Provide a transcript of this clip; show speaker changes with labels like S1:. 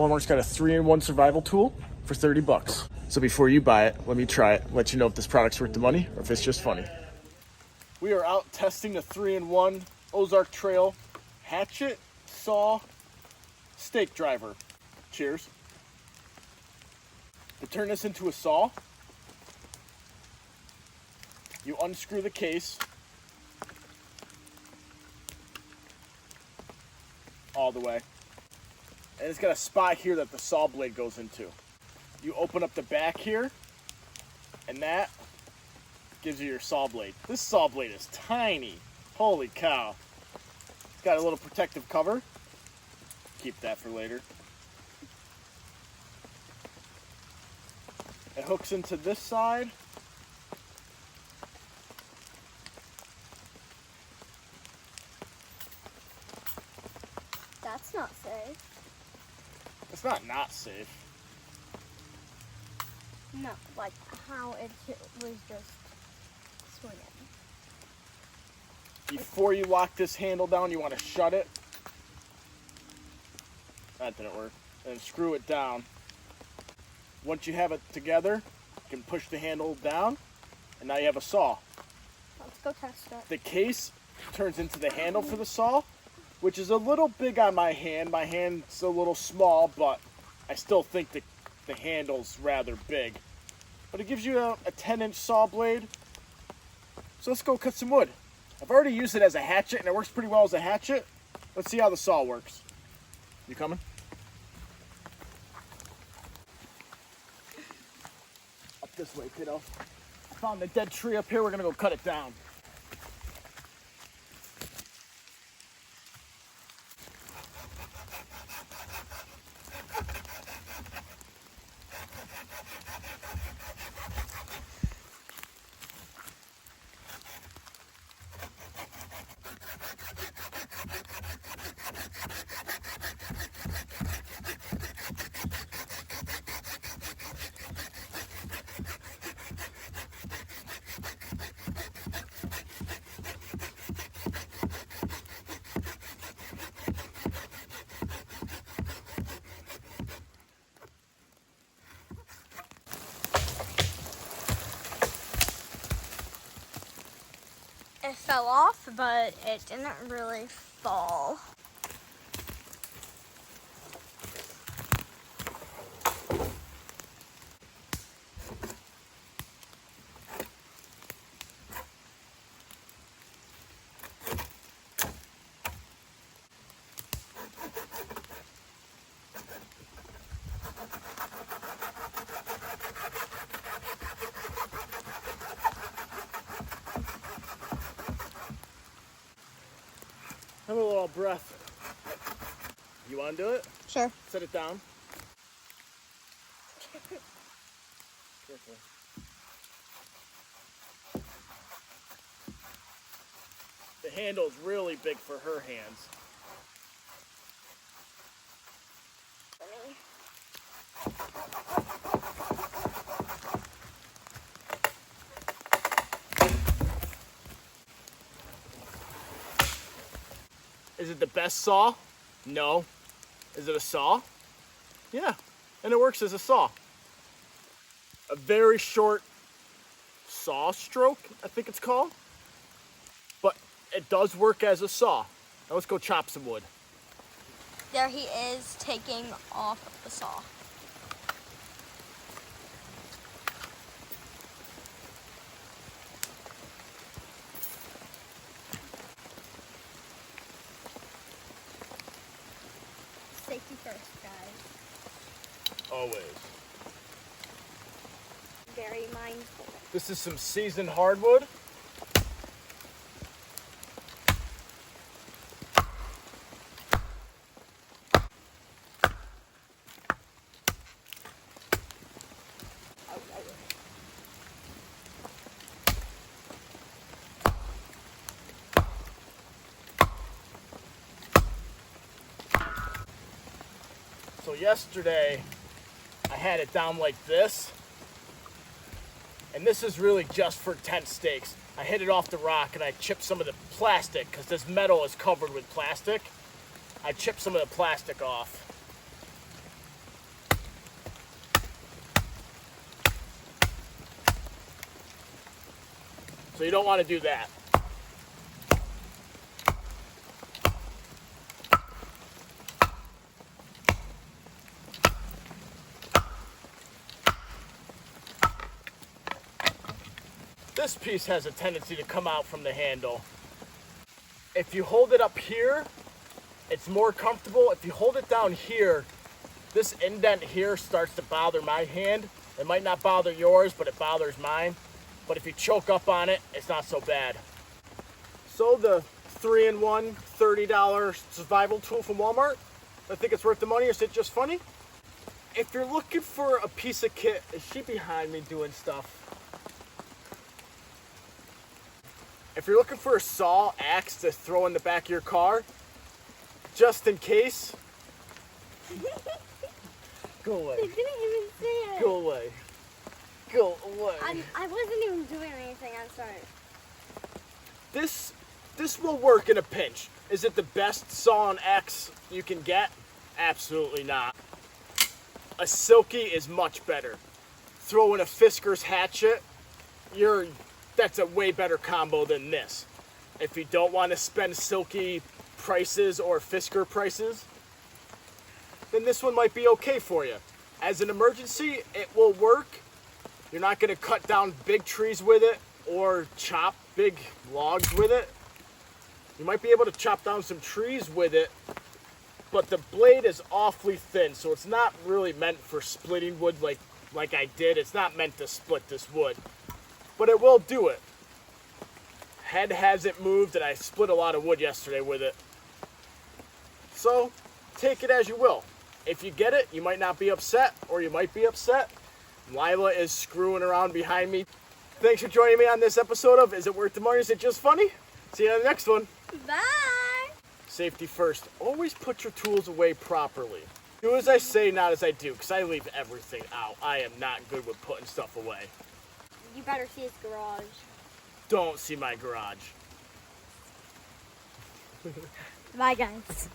S1: Walmart's got a 3-in-1 survival tool for 30 bucks. So before you buy it, let me try it, let you know if this product's worth the money or if it's just funny. We are out testing the 3-in-1 Ozark Trail hatchet, saw, stake driver. Cheers. To turn this into a saw, you unscrew the case all the way. And it's got a spot here that the saw blade goes into. You open up the back here, and that gives you your saw blade. This saw blade is tiny. Holy cow. It's got a little protective cover. Keep that for later. It hooks into this side.
S2: That's not safe.
S1: It's not safe.
S2: No, like how it was just swinging.
S1: Before you lock this handle down, you want to shut it. That didn't work. And screw it down. Once you have it together, you can push the handle down, and now you have a saw.
S2: Let's go test it.
S1: The case turns into the handle for the saw, which is a little big on my hand. My hand's a little small, but I still think the handle's rather big. But it gives you a 10-inch saw blade. So let's go cut some wood. I've already used it as a hatchet, and it works pretty well as a hatchet. Let's see how the saw works. You coming? Up this way, kiddo. I found the dead tree up here. We're gonna go cut it down.
S2: It fell off, but it didn't really fall.
S1: Have a little breath. You want to do it?
S2: Sure.
S1: Set it down. Careful. The handle's really big for her hands. Is it the best saw? No. Is it a saw? Yeah, and it works as a saw. A very short saw stroke, I think it's called. But it does work as a saw. Now let's go chop some wood.
S2: There he is taking off the saw. Safety first, guys.
S1: Always.
S2: Very mindful.
S1: This is some seasoned hardwood. So yesterday, I had it down like this, and this is really just for tent stakes. I hit it off the rock and I chipped some of the plastic, because this metal is covered with plastic. I chipped some of the plastic off. So you don't want to do that. This piece has a tendency to come out from the handle. If you hold it up here, it's more comfortable. If you hold it down here, this indent here starts to bother my hand. It might not bother yours, but it bothers mine. But if you choke up on it, it's not so bad. So the 3-in-1 $30 survival tool from Walmart, I think it's worth the money, or is it just funny? If you're looking for a piece of kit, is she behind me doing stuff? If you're looking for a saw axe to throw in the back of your car, just in case, go away.
S2: You didn't even say it.
S1: Go away. Go away.
S2: I wasn't even doing anything. I'm sorry.
S1: This will work in a pinch. Is it the best saw and axe you can get? Absolutely not. A Silky is much better. Throw in a Fisker's Hatchet, that's a way better combo than this. If you don't want to spend Silky prices or Fisker prices, then this one might be okay for you. As an emergency, it will work. You're not going to cut down big trees with it or chop big logs with it. You might be able to chop down some trees with it, but the blade is awfully thin, so it's not really meant for splitting wood like I did. It's not meant to split this wood, but it will do it. Head hasn't moved, and I split a lot of wood yesterday with it. So, take it as you will. If you get it, you might not be upset, or you might be upset. Lila is screwing around behind me. Thanks for joining me on this episode of Is It Worth the Money? Is It Just Funny? See you on the next one.
S2: Bye.
S1: Safety first. Always put your tools away properly. Do as I say, not as I do, because I leave everything out. I am not good with putting stuff away.
S2: You better see his garage.
S1: Don't see my garage.
S2: Bye, guys.